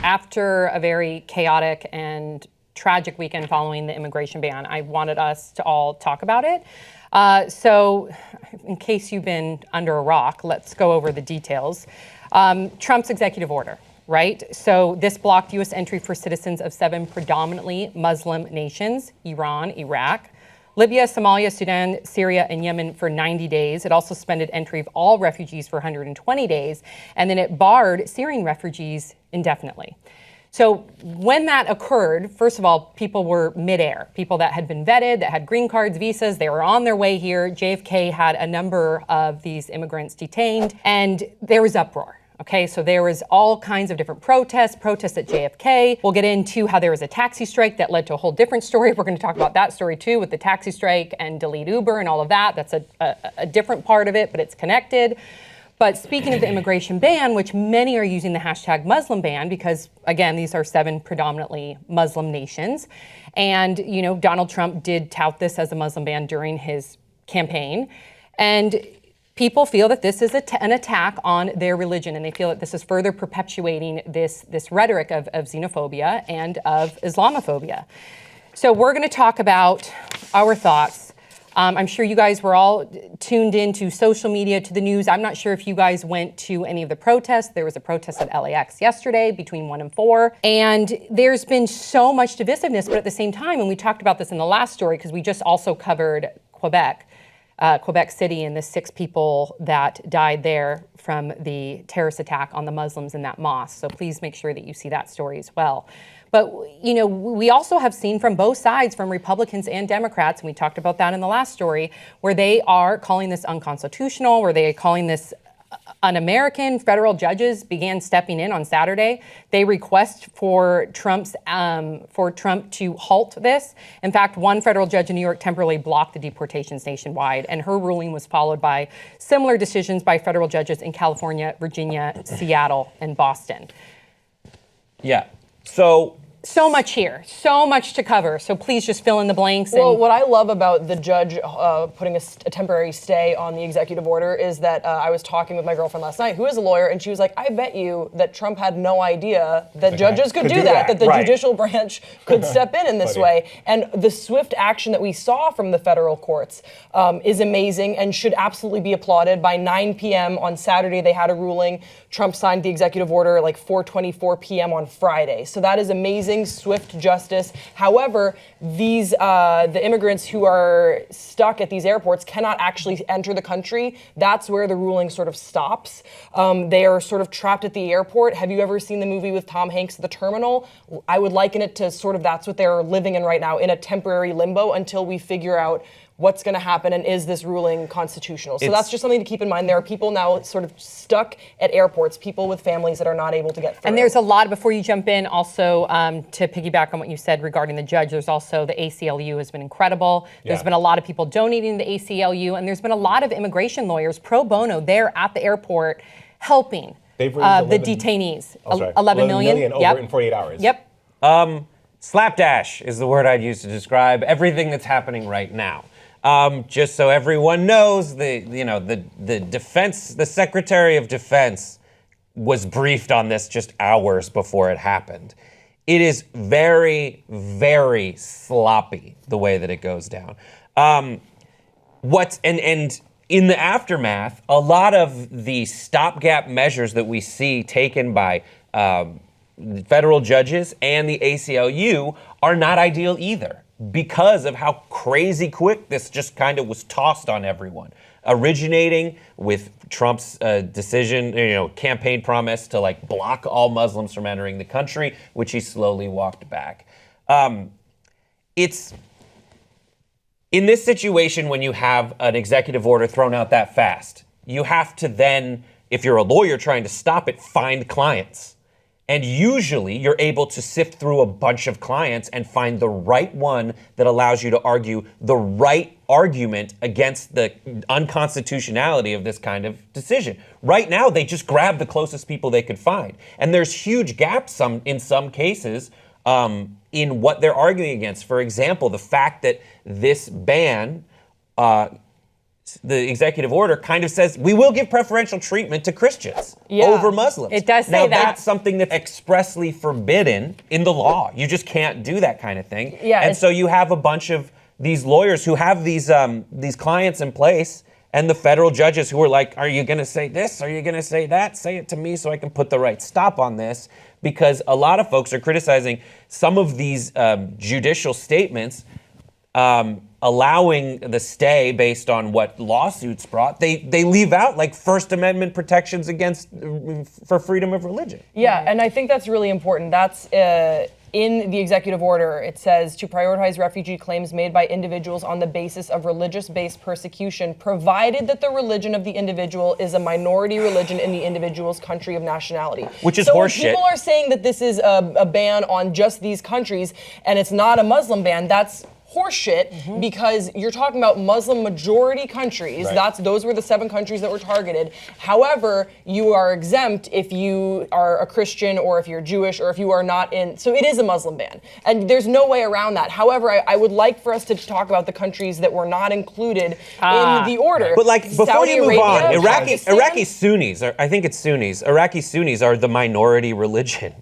After a very chaotic and tragic weekend following the immigration ban, I wanted us to all talk about it. So in case you've been under a rock, let's go over the details. Trump's executive order, right? So this blocked U.S. entry for citizens of 7 predominantly Muslim nations: Iran, Iraq, Libya, Somalia, Sudan, Syria, and Yemen for 90 days. It also suspended entry of all refugees for 120 days, and then it barred Syrian refugees indefinitely. So when that occurred, first of all, people were midair. People that had been vetted, that had green cards, visas, they were on their way here. JFK had a number of these immigrants detained, and there was uproar. Okay, so there was all kinds of different protests at JFK. We'll get into how there was a taxi strike that led to a whole different story. We're going to talk about that story too, with the taxi strike and delete Uber and all of that. That's a different part of it, but it's connected. But speaking of the immigration ban, which many are using the hashtag Muslim ban, because again, these are 7 predominantly Muslim nations. And, you know, Donald Trump did tout this as a Muslim ban during his campaign. And people feel that this is an attack on their religion, and they feel that this is further perpetuating this rhetoric of xenophobia and of Islamophobia. So we're going to talk about our thoughts. I'm sure you guys were all tuned into social media, to the news. I'm not sure if you guys went to any of the protests. There was a protest at LAX yesterday between 1 and 4. And there's been so much divisiveness, but at the same time, and we talked about this in the last story because we just also covered Quebec City and the 6 people that died there from the terrorist attack on the Muslims in that mosque. So please make sure that you see that story as well. But, you know, we also have seen from both sides, from Republicans and Democrats, and we talked about that in the last story, where they are calling this unconstitutional, where they are calling this un-American. Federal judges began stepping in on Saturday. They request for Trump to halt this. In fact, one federal judge in New York temporarily blocked the deportations nationwide, and her ruling was followed by similar decisions by federal judges in California, Virginia, Seattle, and Boston. Yeah. So much here, so much to cover. So please just fill in the blanks. Well, what I love about the judge putting a temporary stay on the executive order is that I was talking with my girlfriend last night, who is a lawyer, and she was like, I bet you that Trump had no idea that judges could do that the right. Judicial branch could step in this way. And the swift action that we saw from the federal courts is amazing and should absolutely be applauded. By 9 p.m. on Saturday, they had a ruling. Trump signed the executive order at like 4:24 p.m. on Friday. So that is amazing. Swift justice. However, the immigrants who are stuck at these airports cannot actually enter the country. That's where the ruling sort of stops. They are sort of trapped at the airport. Have you ever seen the movie with Tom Hanks, The Terminal? I would liken it to sort of that's what they're living in right now, in a temporary limbo until we figure out what's going to happen and is this ruling constitutional. So that's just something to keep in mind. There are people now sort of stuck at airports, people with families that are not able to get through. And there's a lot, before you jump in, also to piggyback on what you said regarding the judge, there's also the ACLU has been incredible. There's been a lot of people donating to the ACLU, and there's been a lot of immigration lawyers pro bono there at the airport helping the detainees. 11 million over in 48 hours. Yep. Slapdash is the word I'd use to describe everything that's happening right now. Just so everyone knows, the defense, the Secretary of Defense was briefed on this just hours before it happened. It is very, very sloppy the way that it goes down. And in the aftermath, a lot of the stopgap measures that we see taken by federal judges and the ACLU are not ideal either, because of how crazy quick this just kind of was tossed on everyone, originating with Trump's campaign promise to like block all Muslims from entering the country, which he slowly walked back. It's in this situation, when you have an executive order thrown out that fast, you have to then, if you're a lawyer trying to stop it, find clients. And usually you're able to sift through a bunch of clients and find the right one that allows you to argue the right argument against the unconstitutionality of this kind of decision. Right now, they just grab the closest people they could find. And there's huge gaps in some cases in what they're arguing against. For example, the fact that this ban the executive order kind of says we will give preferential treatment to Christians over Muslims. It does say now, that. That's something that's expressly forbidden in the law. You just can't do that kind of thing. Yeah, and so you have a bunch of these lawyers who have these clients in place, and the federal judges who are like, are you going to say this? Are you going to say that? Say it to me so I can put the right stop on this. Because a lot of folks are criticizing some of these judicial statements allowing the stay based on what lawsuits brought. They leave out like First Amendment protections for freedom of religion. Yeah, and I think that's really important. That's in the executive order. It says to prioritize refugee claims made by individuals on the basis of religious-based persecution, provided that the religion of the individual is a minority religion in the individual's country of nationality. Which is so when horseshit. people are saying that this is a ban on just these countries and it's not a Muslim ban, that's horseshit, because you're talking about Muslim majority countries. Right. Those were the 7 countries that were targeted. However, you are exempt if you are a Christian or if you're Jewish or if you are not in. So it is a Muslim ban, and there's no way around that. However, I would like for us to talk about the countries that were not included in the order. But like before Saudi you move on, Arabia, Iraqi Sunnis, I think it's Sunnis. Iraqi Sunnis are the minority religion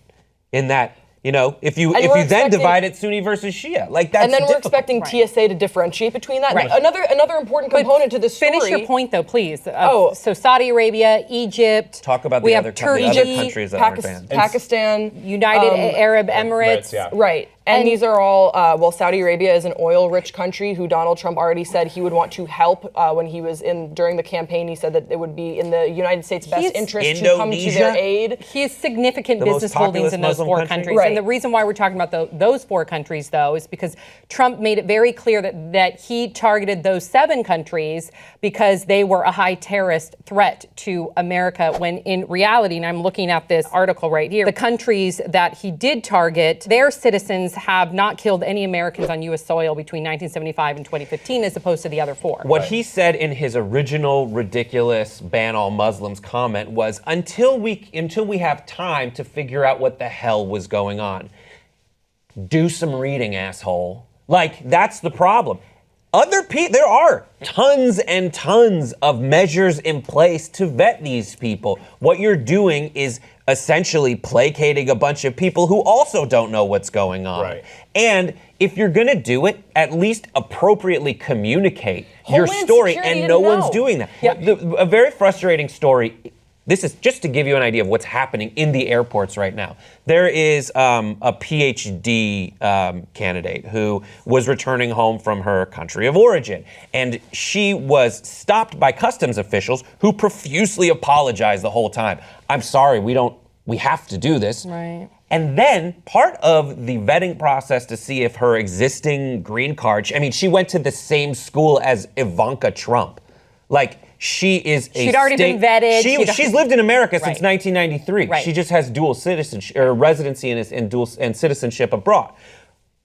in that. You know, if you then divide it Sunni versus Shia, like that's and then we're difficult. expecting TSA to differentiate between that. Right. Another important component to this story. Finish your point, though, please. Oh. So Saudi Arabia, Egypt. Talk about we the have other Turkey, countries that aren't banned. Pakistan, United Arab Emirates. yeah. Right. And these are all, Saudi Arabia is an oil-rich country who Donald Trump already said he would want to help when he was during the campaign. He said that it would be in the United States' best interest to come to their aid. He has significant The most business holdings populous in those Muslim 4 country. countries. Right. And the reason why we're talking about those 4 countries, though, is because Trump made it very clear that he targeted those 7 countries because they were a high terrorist threat to America, when in reality, and I'm looking at this article right here, the countries that he did target, their citizens have not killed any Americans on U.S. soil between 1975 and 2015, as opposed to the other 4. What he said in his original ridiculous ban all Muslims comment was, until we have time to figure out what the hell was going on, do some reading, asshole. Like, that's the problem. There are tons and tons of measures in place to vet these people. What you're doing is essentially placating a bunch of people who also don't know what's going on. Right. And if you're going to do it, at least appropriately communicate your Homeland story, Security and no didn't one's know. doing that. Yeah. A very frustrating story. This is just to give you an idea of what's happening in the airports right now. There is a PhD candidate who was returning home from her country of origin, and she was stopped by customs officials who profusely apologized the whole time. I'm sorry, we have to do this. Right. And then part of the vetting process to see if her existing green card, she went to the same school as Ivanka Trump. Like, she is She'd already been vetted. She's lived in America since Right. 1993. Right. She just has dual citizenship or residency and citizenship abroad.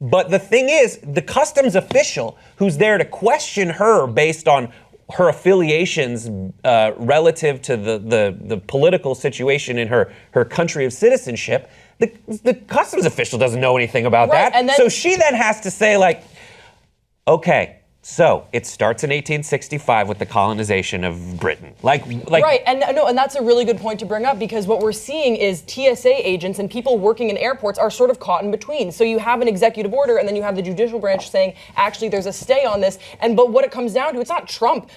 But the thing is, the customs official who's there to question her based on her affiliations relative to the political situation in her country of citizenship, the customs official doesn't know anything about Right, that. and then- So she then has to say, like, okay, so it starts in 1865 with the colonization of Britain. Like Right, and that's a really good point to bring up, because what we're seeing is TSA agents and people working in airports are sort of caught in between. So you have an executive order, and then you have the judicial branch saying, actually, there's a stay on this. But what it comes down to, it's not Trump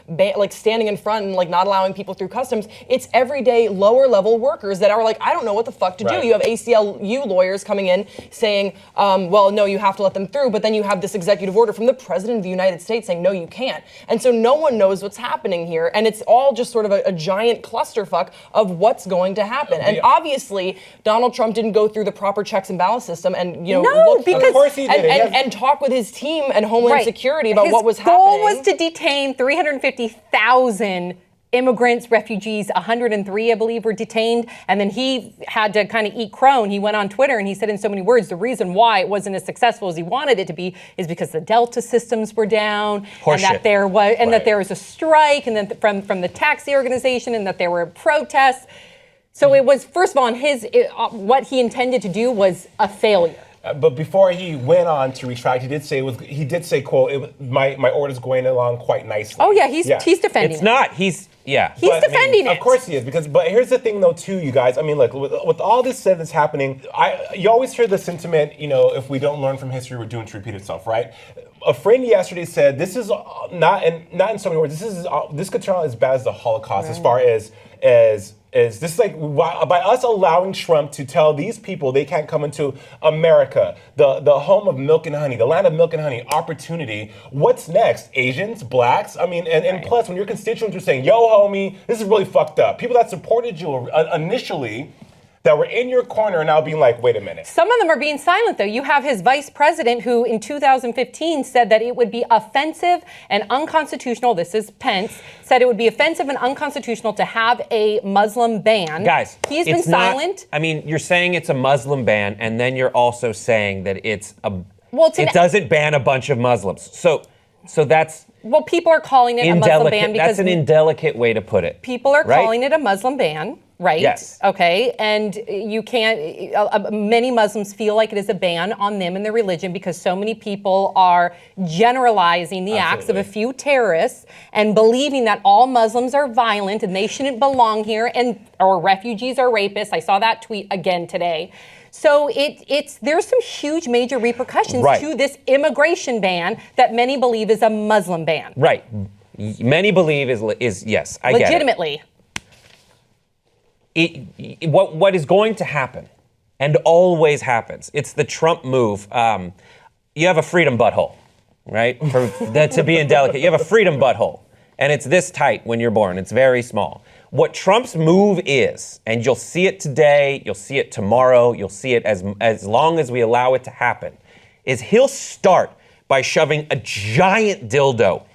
standing in front and not allowing people through customs. It's everyday lower level workers that are like, I don't know what the fuck to do. Right. You have ACLU lawyers coming in saying, well, no, you have to let them through. But then you have this executive order from the president of the United States saying, no, you can't. And so no one knows what's happening here. And it's all just sort of a giant clusterfuck of what's going to happen. And obviously, Donald Trump didn't go through the proper checks and balance system and, look because- through- Of course he didn't. and talk with his team and Homeland Security about His what was goal happening. was to detain 350,000 immigrants, refugees. 103, I believe, were detained. And then he had to kind of eat crow. And he went on Twitter and he said in so many words, the reason why it wasn't as successful as he wanted it to be is because the Delta systems were down, and that there was that there was a strike, and then from the taxi organization, and that there were protests. So it was, first of all, what he intended to do was a failure. But before he went on to retract, he did say, quote, my order's going along quite nicely. Oh yeah, he's defending It's it. not. He's defending it. Of course he is, but here's the thing though too, you guys. I mean, look, with all this said that's happening, you always hear the sentiment, if we don't learn from history, we're doomed to repeat itself, right? A friend yesterday said this is not in so many words. This could turn out as bad as the Holocaust, as far as this is like by us allowing Trump to tell these people they can't come into America, the home of milk and honey, the land of milk and honey, opportunity. What's next? Asians, blacks? I mean, and plus when your constituents are saying, yo, homie, this is really fucked up. People that supported you initially, that were in your corner are now being like, wait a minute. Some of them are being silent, though. You have his vice president who in 2015 said that it would be offensive and unconstitutional, this is Pence, said it would be offensive and unconstitutional to have a Muslim ban. Guys, he's been silent. I mean, you're saying it's a Muslim ban, and then you're also saying that it doesn't ban a bunch of Muslims. So that's... Well, people are calling it a Muslim ban because... That's an indelicate way to put it. People are calling it a Muslim ban. Right. Yes. Okay. And you can't, many Muslims feel like it is a ban on them and their religion because so many people are generalizing the acts of a few terrorists and believing that all Muslims are violent and they shouldn't belong here or refugees are rapists. I saw that tweet again today. So there's some huge major repercussions to this immigration ban that many believe is a Muslim ban. Right. Many believe is yes, I get it. Legitimately. What is going to happen, and always happens, it's the Trump move. You have a freedom butthole, right? To be indelicate, you have a freedom butthole, and it's this tight when you're born. It's very small. What Trump's move is, and you'll see it today, you'll see it tomorrow, you'll see it as long as we allow it to happen, is he'll start by shoving a giant dildo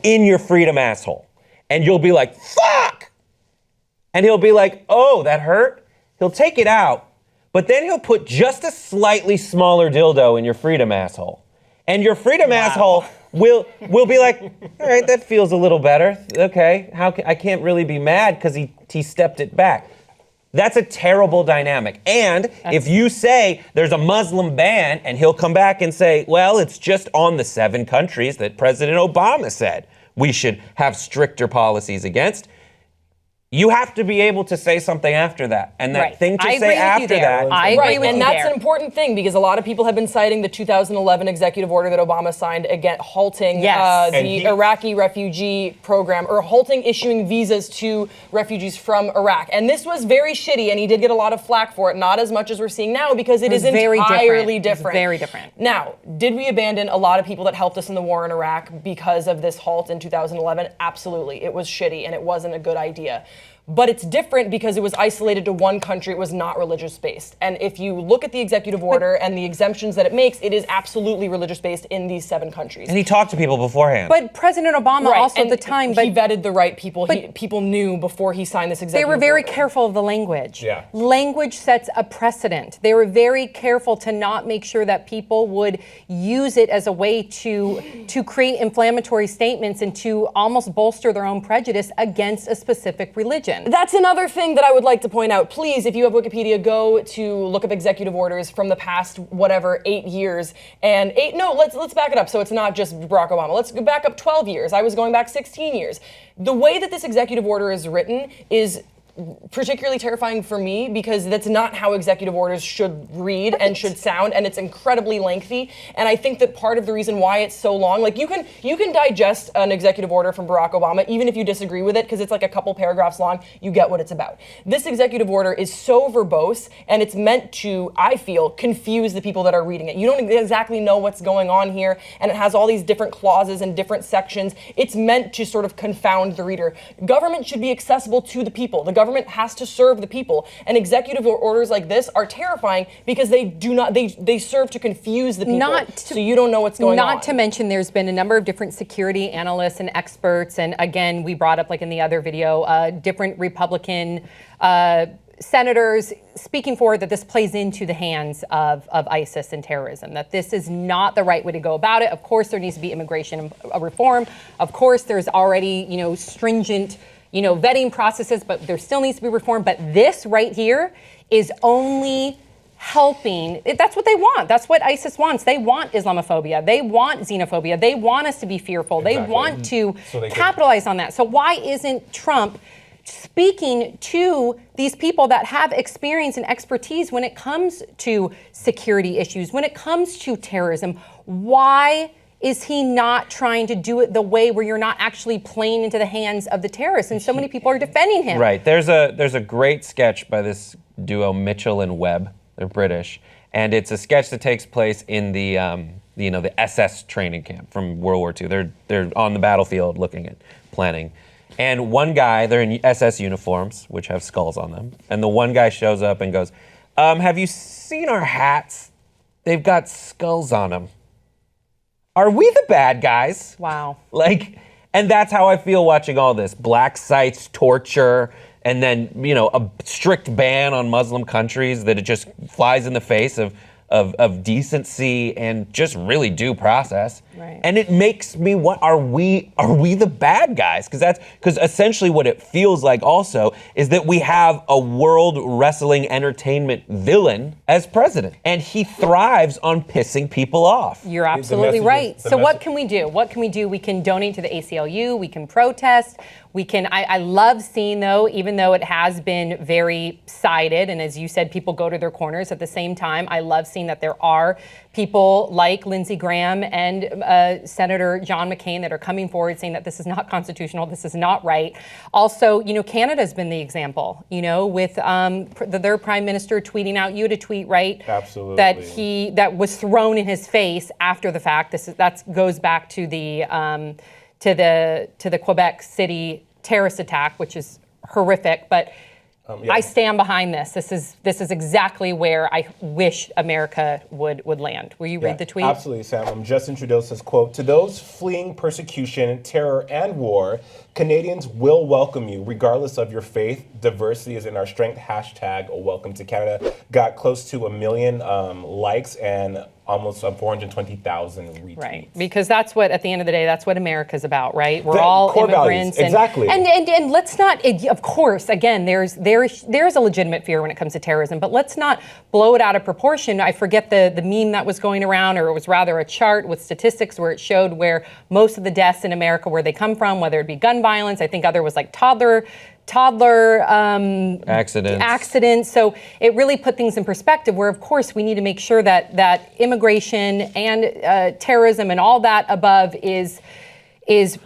in your freedom asshole, and you'll be like, fuck! And he'll be like, oh, that hurt? He'll take it out, but then he'll put just a slightly smaller dildo in your freedom asshole. And your freedom asshole will be like, all right, that feels a little better. Okay, I can't really be mad because he stepped it back. That's a terrible dynamic. And if you say there's a Muslim ban, and he'll come back and say, well, it's just on the 7 countries that President Obama said we should have stricter policies against. You have to be able to say something after that. And that thing to say after that. I agree with you. And that's an important thing because a lot of people have been citing the 2011 executive order that Obama signed halting the Iraqi refugee program, or halting issuing visas to refugees from Iraq. And this was very shitty, and he did get a lot of flack for it, not as much as we're seeing now because it is entirely different. Very different. Now, did we abandon a lot of people that helped us in the war in Iraq because of this halt in 2011? Absolutely. It was shitty, and it wasn't a good idea. But it's different because it was isolated to one country. It was not religious-based. And if you look at the executive order and the exemptions that it makes, it is absolutely religious-based in these 7 countries. And he talked to people beforehand. But President Obama also at the time... He vetted the right people. People knew before he signed this executive order. They were very careful of the language. Yeah. Language sets a precedent. They were very careful to not make sure that people would use it as a way to create inflammatory statements and to almost bolster their own prejudice against a specific religion. That's another thing that I would like to point out. Please, if you have Wikipedia, go to look up executive orders from the past, 8 years. And let's back it up so it's not just Barack Obama. Let's go back up 12 years. I was going back 16 years. The way that this executive order is written is particularly terrifying for me because that's not how executive orders should read and should sound, and it's incredibly lengthy. And I think that part of the reason why it's so long, like you can digest an executive order from Barack Obama even if you disagree with it because it's like a couple paragraphs long. You get what it's about. This executive order is so verbose, and it's meant to, I feel, confuse the people that are reading it. You don't exactly know what's going on here, and it has all these different clauses and different sections. It's meant to sort of confound the reader. Government should be accessible to the people. The government has to serve the people, and executive orders like this are terrifying because they serve to confuse the people, so you don't know what's going on. Not to mention there's been a number of different security analysts and experts, and again, we brought up, like in the other video, different Republican senators speaking forward that this plays into the hands of ISIS and terrorism, that this is not the right way to go about it. Of course, there needs to be immigration reform. Of course, there's already, stringent vetting processes, but there still needs to be reform. But this right here is only helping. That's what they want. That's what ISIS wants. They want Islamophobia. They want xenophobia. They want us to be fearful. Exactly. They want to So they can- capitalize on that. So why isn't Trump speaking to these people that have experience and expertise when it comes to security issues, when it comes to terrorism? Why is he not trying to do it the way where you're not actually playing into the hands of the terrorists? And so many people are defending him. Right. There's a great sketch by this duo Mitchell and Webb. They're British, and it's a sketch that takes place in the the SS training camp from World War II. They're on the battlefield looking at planning. And one guy, they're in SS uniforms, which have skulls on them. And the one guy shows up and goes, have you seen our hats? They've got skulls on them. Are we the bad guys? Wow. And that's how I feel watching all this. Black sites, torture, and then, a strict ban on Muslim countries that it just flies in the face of decency and just really due process. Right. And it makes me, what are we the bad guys? Because essentially what it feels like also is that we have a world wrestling entertainment villain as president, and he thrives on pissing people off. You're absolutely right. So what can we do? What can we do? We can donate to the ACLU. We can protest. We can. I love seeing, though, even though it has been very sided, and as you said, people go to their corners. At the same time, I love seeing that there are people like Lindsey Graham and Senator John McCain that are coming forward saying that this is not constitutional, this is not right. Also, Canada's been the example, with their prime minister tweeting out, you had a tweet, right? Absolutely. That was thrown in his face after the fact. That goes back to the Quebec City terrorist attack, which is horrific, but I stand behind this. This is exactly where I wish America would land. Will you read the tweet? Absolutely, Sam. Justin Trudeau says, quote, "To those fleeing persecution, terror, and war, Canadians will welcome you, regardless of your faith. Diversity is in our strength. Hashtag welcome to Canada." Got close to 1 million likes and almost 420,000 retweets. Right, because that's what, at the end of the day, that's what America's about, right? We're The all core immigrants. values, exactly. And let's not, of course, again, there's a legitimate fear when it comes to terrorism, but let's not blow it out of proportion. I forget the meme that was going around, or it was rather a chart with statistics where it showed where most of the deaths in America, where they come from, whether it be gun violence, I think other was like toddler accidents. So it really put things in perspective where, of course, we need to make sure that immigration and terrorism and all that above is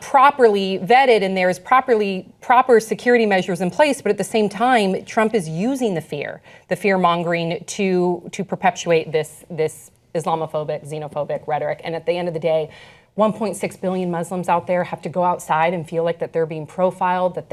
properly vetted and there's proper security measures in place. But at the same time, Trump is using the fear mongering to perpetuate this Islamophobic, xenophobic rhetoric. And at the end of the day, 1.6 billion Muslims out there have to go outside and feel like that they're being profiled, that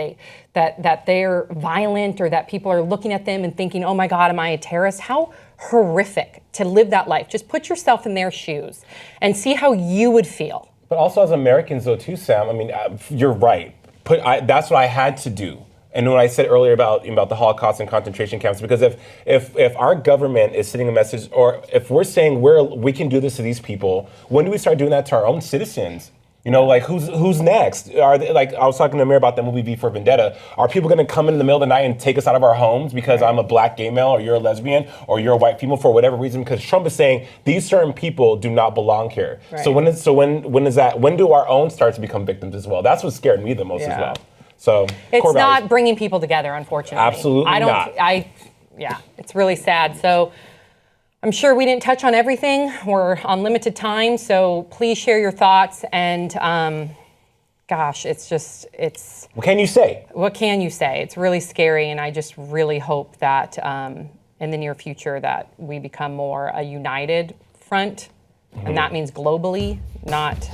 they're violent, or that people are looking at them and thinking, oh my God, am I a terrorist? How horrific to live that life. Just put yourself in their shoes and see how you would feel. But also as Americans, though, too, Sam, I mean, you're right. That's what I had to do. And when I said earlier about the Holocaust and concentration camps, because if our government is sending a message, or if we're saying we can do this to these people, when do we start doing that to our own citizens? Who's next? Are they, I was talking to Amir about the movie V for Vendetta. Are people going to come in the middle of the night and take us out of our homes because I'm a black gay male, or you're a lesbian, or you're a white female for whatever reason? Because Trump is saying these certain people do not belong here. Right. So when do our own start to become victims as well? That's what scared me the most as well. So it's not bringing people together, unfortunately. Absolutely not. It's really sad. So I'm sure we didn't touch on everything. We're on limited time, so please share your thoughts. And it's. What can you say? What can you say? It's really scary, and I just really hope that in the near future that we become more a united front, and that means globally, not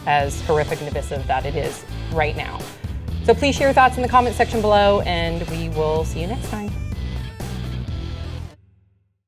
as horrific and divisive that it is right now. So please share your thoughts in the comment section below, and we will see you next time.